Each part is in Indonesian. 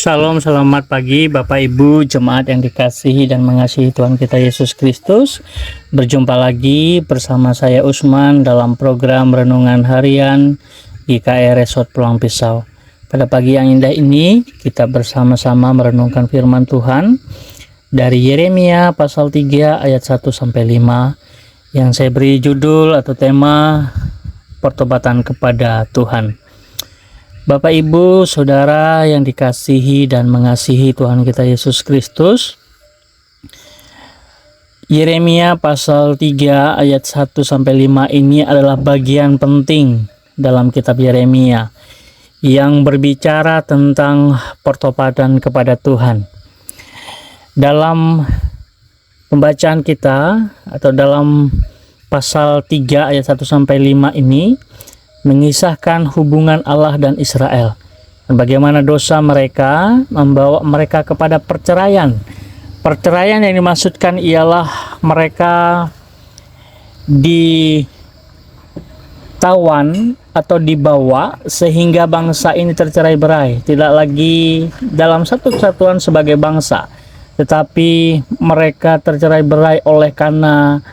Shalom, selamat pagi Bapak Ibu jemaat yang dikasihi dan mengasihi Tuhan kita Yesus Kristus. Berjumpa lagi bersama saya Usman dalam program Renungan Harian GKR Resort Pulang Pisau. Pada pagi yang indah ini kita bersama-sama merenungkan firman Tuhan dari Yeremia pasal 3 ayat 1-5 yang saya beri judul atau tema pertobatan kepada Tuhan. Bapak, Ibu, Saudara yang dikasihi dan mengasihi Tuhan kita Yesus Kristus, Yeremia pasal 3 ayat 1-5 ini adalah bagian penting dalam kitab Yeremia yang berbicara tentang pertobatan kepada Tuhan. Dalam pembacaan kita atau dalam pasal 3 ayat 1-5 ini mengisahkan hubungan Allah dan Israel dan bagaimana dosa mereka membawa mereka kepada perceraian. Perceraian yang dimaksudkan ialah mereka ditawan atau dibawa sehingga bangsa ini tercerai-berai, tidak lagi dalam satu kesatuan sebagai bangsa, tetapi mereka tercerai-berai oleh karena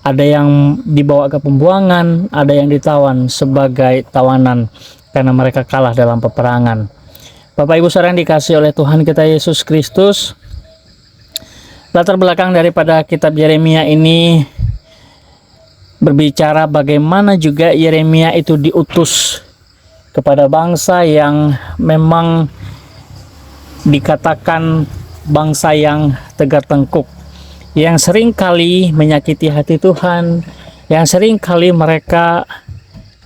ada yang dibawa ke pembuangan, ada yang ditawan sebagai tawanan karena mereka kalah dalam peperangan. Bapak Ibu saudara yang dikasihi oleh Tuhan kita Yesus Kristus, latar belakang daripada kitab Yeremia ini berbicara bagaimana juga Yeremia itu diutus kepada bangsa yang memang dikatakan bangsa yang tegar tengkuk, yang sering kali menyakiti hati Tuhan, yang sering kali mereka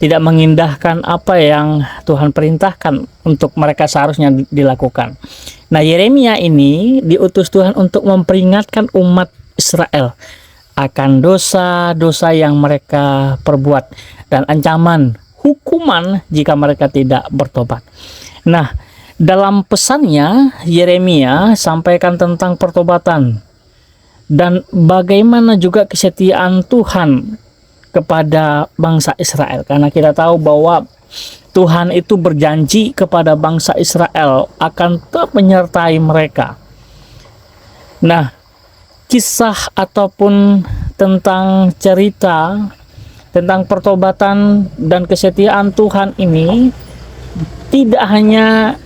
tidak mengindahkan apa yang Tuhan perintahkan untuk mereka seharusnya dilakukan. Nah, Yeremia ini diutus Tuhan untuk memperingatkan umat Israel akan dosa-dosa yang mereka perbuat dan ancaman hukuman jika mereka tidak bertobat. Nah, dalam pesannya Yeremia sampaikan tentang pertobatan dan bagaimana juga kesetiaan Tuhan kepada bangsa Israel. Karena kita tahu bahwa Tuhan itu berjanji kepada bangsa Israel akan tetap menyertai mereka. Nah, kisah ataupun tentang cerita tentang pertobatan dan kesetiaan Tuhan ini tidak hanya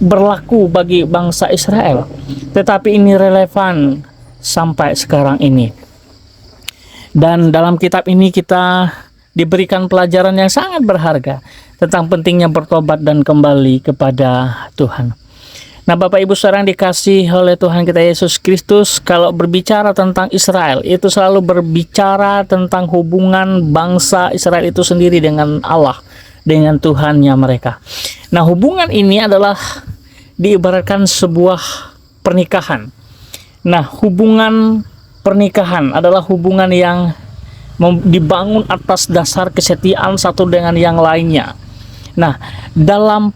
berlaku bagi bangsa Israel, tetapi ini relevan sampai sekarang ini. Dan dalam kitab ini kita diberikan pelajaran yang sangat berharga tentang pentingnya bertobat dan kembali kepada Tuhan. Nah, Bapak Ibu saudara yang dikasihi oleh Tuhan kita Yesus Kristus, kalau berbicara tentang Israel, itu selalu berbicara tentang hubungan bangsa Israel itu sendiri dengan Allah, dengan Tuhannya mereka. Nah, hubungan ini adalah diibaratkan sebuah pernikahan. Nah, hubungan pernikahan adalah hubungan yang dibangun atas dasar kesetiaan satu dengan yang lainnya. Nah, dalam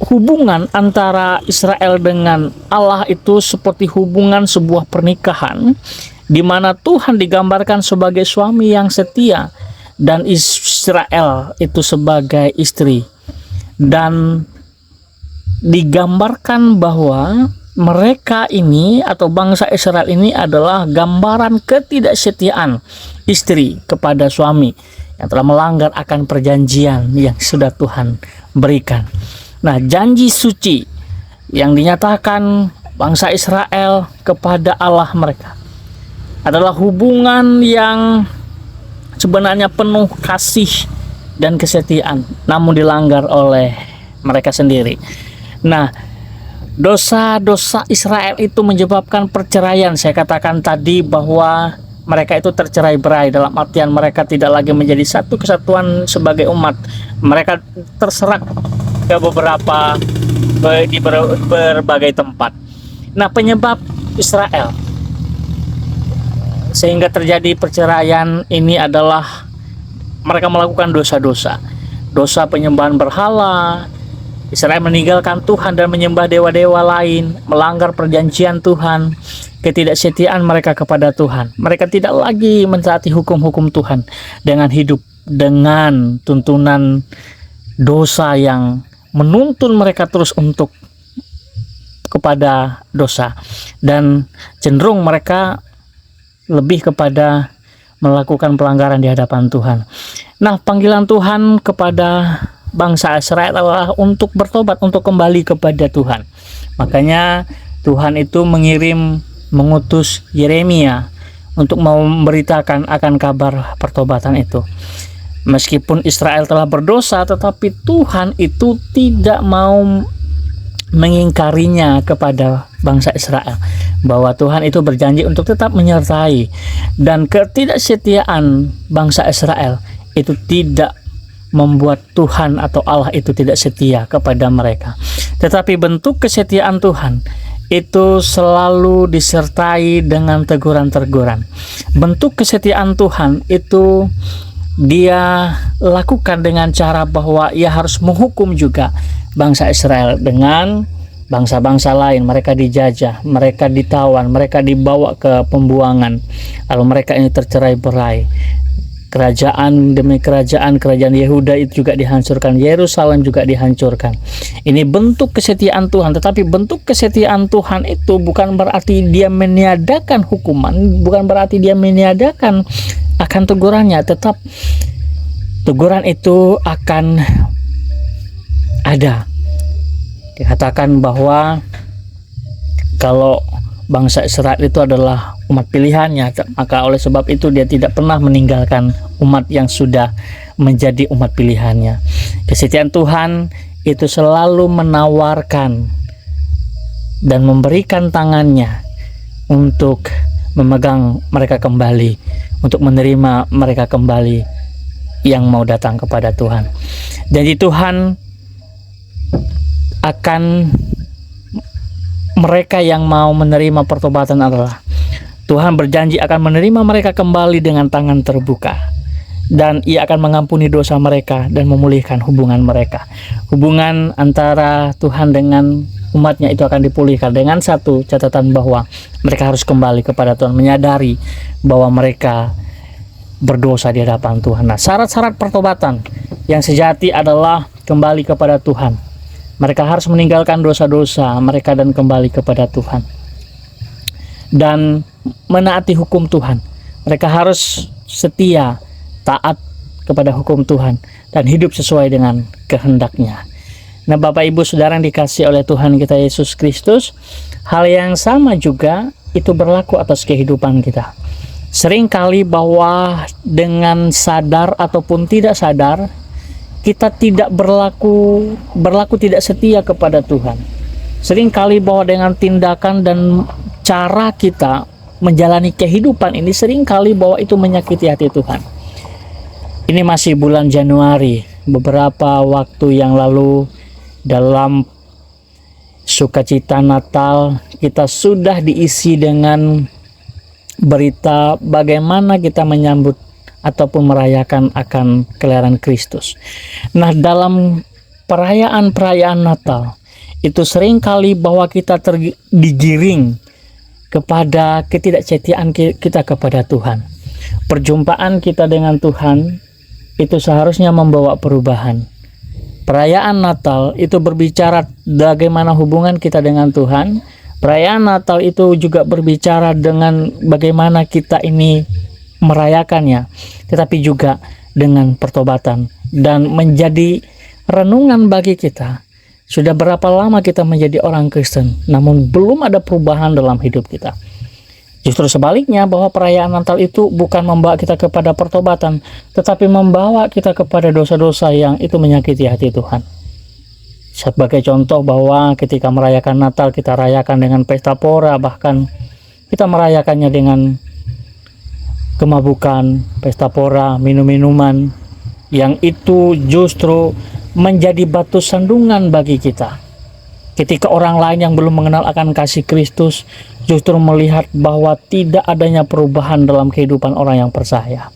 hubungan antara Israel dengan Allah itu seperti hubungan sebuah pernikahan, di mana Tuhan digambarkan sebagai suami yang setia dan Israel itu sebagai istri. Dan digambarkan bahwa mereka ini atau bangsa Israel ini adalah gambaran ketidaksetiaan istri kepada suami yang telah melanggar akan perjanjian yang sudah Tuhan berikan. Nah, janji suci yang dinyatakan bangsa Israel kepada Allah mereka adalah hubungan yang sebenarnya penuh kasih dan kesetiaan, namun dilanggar oleh mereka sendiri. Nah, dosa-dosa Israel itu menyebabkan perceraian. Saya katakan tadi bahwa mereka itu tercerai-berai, dalam artian mereka tidak lagi menjadi satu kesatuan sebagai umat. Mereka terserak ke berbagai tempat. Nah, penyebab Israel sehingga terjadi perceraian ini adalah mereka melakukan dosa-dosa. Dosa penyembahan berhala. Israel meninggalkan Tuhan dan menyembah dewa-dewa lain, melanggar perjanjian Tuhan, ketidaksetiaan mereka kepada Tuhan. Mereka tidak lagi mentaati hukum-hukum Tuhan dengan hidup dengan tuntunan dosa yang menuntun mereka terus untuk kepada dosa, dan cenderung mereka lebih kepada melakukan pelanggaran di hadapan Tuhan. Nah, panggilan Tuhan kepada bangsa Israel adalah untuk bertobat, untuk kembali kepada Tuhan. Makanya Tuhan itu mengutus Yeremia untuk memberitakan akan kabar pertobatan itu. Meskipun Israel telah berdosa, tetapi Tuhan itu tidak mau mengingkarinya kepada bangsa Israel, bahwa Tuhan itu berjanji untuk tetap menyertai, dan ketidaksetiaan bangsa Israel itu tidak membuat Tuhan atau Allah itu tidak setia kepada mereka. Tetapi bentuk kesetiaan Tuhan itu selalu disertai dengan teguran-teguran. Bentuk kesetiaan Tuhan itu Dia lakukan dengan cara bahwa Ia harus menghukum juga bangsa Israel dengan bangsa-bangsa lain. Mereka dijajah, mereka ditawan, mereka dibawa ke pembuangan, lalu mereka ini tercerai-berai. Kerajaan demi kerajaan Yehuda itu juga dihancurkan, Yerusalem juga dihancurkan. Ini bentuk kesetiaan Tuhan. Tetapi bentuk kesetiaan Tuhan itu bukan berarti Dia meniadakan hukuman, bukan berarti Dia meniadakan akan tegurannya. Tetap teguran itu akan ada. Dikatakan bahwa kalau bangsa Israel itu adalah umat pilihannya, maka oleh sebab itu Dia tidak pernah meninggalkan umat yang sudah menjadi umat pilihannya. Kesetiaan Tuhan itu selalu menawarkan dan memberikan tangannya untuk memegang mereka kembali, untuk menerima mereka kembali yang mau datang kepada Tuhan. Janji Tuhan akan mereka yang mau menerima pertobatan adalah Tuhan berjanji akan menerima mereka kembali dengan tangan terbuka, dan Ia akan mengampuni dosa mereka dan memulihkan hubungan mereka. Hubungan antara Tuhan dengan umatnya itu akan dipulihkan dengan satu catatan, bahwa mereka harus kembali kepada Tuhan, menyadari bahwa mereka berdosa di hadapan Tuhan. Nah, syarat-syarat pertobatan yang sejati adalah kembali kepada Tuhan. Mereka harus meninggalkan dosa-dosa mereka dan kembali kepada Tuhan, dan menaati hukum Tuhan. Mereka harus setia, taat kepada hukum Tuhan, dan hidup sesuai dengan kehendak-Nya. Nah, Bapak Ibu Saudara yang dikasihi oleh Tuhan kita Yesus Kristus, hal yang sama juga itu berlaku atas kehidupan kita. Seringkali bahwa dengan sadar ataupun tidak sadar, kita tidak berlaku tidak setia kepada Tuhan. Seringkali bahwa dengan tindakan dan cara kita menjalani kehidupan ini, seringkali bahwa itu menyakiti hati Tuhan. Ini masih bulan Januari, beberapa waktu yang lalu dalam sukacita Natal kita sudah diisi dengan berita bagaimana kita menyambut ataupun merayakan akan kelahiran Kristus. Nah, dalam perayaan-perayaan Natal itu seringkali bahwa kita digiring kepada ketidaksetiaan kita kepada Tuhan. Perjumpaan kita dengan Tuhan itu seharusnya membawa perubahan. Perayaan Natal itu berbicara bagaimana hubungan kita dengan Tuhan. Perayaan Natal itu juga berbicara dengan bagaimana kita ini merayakannya, tetapi juga dengan pertobatan, dan menjadi renungan bagi kita. Sudah berapa lama kita menjadi orang Kristen, namun belum ada perubahan dalam hidup kita. Justru sebaliknya, bahwa perayaan Natal itu bukan membawa kita kepada pertobatan, tetapi membawa kita kepada dosa-dosa yang itu menyakiti hati Tuhan. Sebagai contoh, bahwa ketika merayakan Natal, kita rayakan dengan pesta pora, bahkan kita merayakannya dengan kemabukan, pesta pora, minum-minuman, yang itu justru menjadi batu sandungan bagi kita. Ketika orang lain yang belum mengenal akan kasih Kristus justru melihat bahwa tidak adanya perubahan dalam kehidupan orang yang percaya.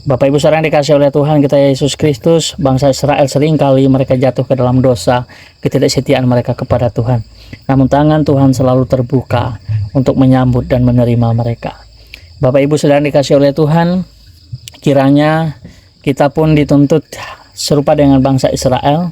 Bapak Ibu saudara yang dikasihi oleh Tuhan kita Yesus Kristus, bangsa Israel seringkali mereka jatuh ke dalam dosa, ketidaksetiaan mereka kepada Tuhan. Namun tangan Tuhan selalu terbuka untuk menyambut dan menerima mereka. Bapak Ibu saudara yang dikasihi oleh Tuhan, kiranya kita pun dituntut serupa dengan bangsa Israel,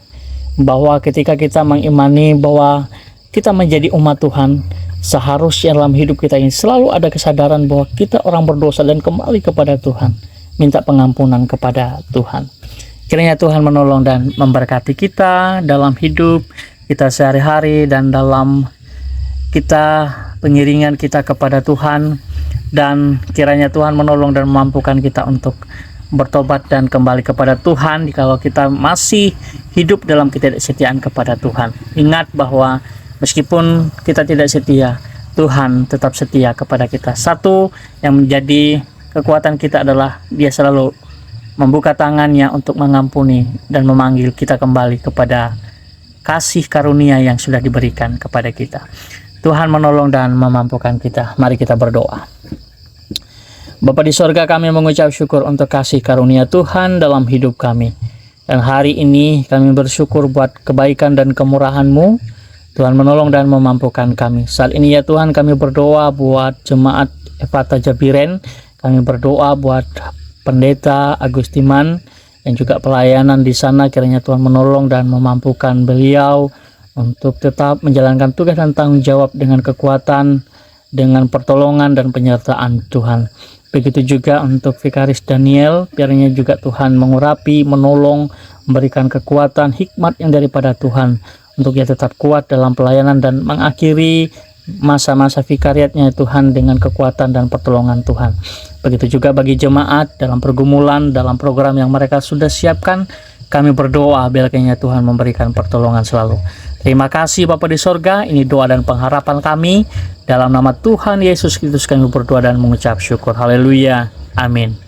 bahwa ketika kita mengimani bahwa kita menjadi umat Tuhan, seharusnya dalam hidup kita ini selalu ada kesadaran bahwa kita orang berdosa dan kembali kepada Tuhan, minta pengampunan kepada Tuhan. Kiranya Tuhan menolong dan memberkati kita dalam hidup kita sehari-hari dan dalam kita pengiringan kita kepada Tuhan, dan kiranya Tuhan menolong dan memampukan kita untuk bertobat dan kembali kepada Tuhan kalau kita masih hidup dalam ketidaksetiaan kepada Tuhan. Ingat bahwa meskipun kita tidak setia, Tuhan tetap setia kepada kita. Satu yang menjadi kekuatan kita adalah Dia selalu membuka tangannya untuk mengampuni dan memanggil kita kembali kepada kasih karunia yang sudah diberikan kepada kita. Tuhan menolong dan memampukan kita. Mari kita berdoa. Bapa di sorga, kami mengucap syukur untuk kasih karunia Tuhan dalam hidup kami. Dan hari ini kami bersyukur buat kebaikan dan kemurahan-Mu. Tuhan menolong dan memampukan kami. Saat ini ya Tuhan, kami berdoa buat jemaat Ephata Jabiren. Kami berdoa buat Pendeta Agustiman dan juga pelayanan di sana. Kiranya Tuhan menolong dan memampukan beliau untuk tetap menjalankan tugas dan tanggung jawab dengan kekuatan, dengan pertolongan dan penyertaan Tuhan. Begitu juga untuk Vikaris Daniel, biarnya juga Tuhan mengurapi, menolong, memberikan kekuatan, hikmat yang daripada Tuhan untuk ia tetap kuat dalam pelayanan dan mengakhiri masa-masa vikariatnya Tuhan dengan kekuatan dan pertolongan Tuhan. Begitu juga bagi jemaat dalam pergumulan, dalam program yang mereka sudah siapkan, kami berdoa biarnya Tuhan memberikan pertolongan selalu. Terima kasih Bapa di sorga, ini doa dan pengharapan kami. Dalam nama Tuhan Yesus Kristus kami berdoa dan mengucap syukur. Haleluya. Amin.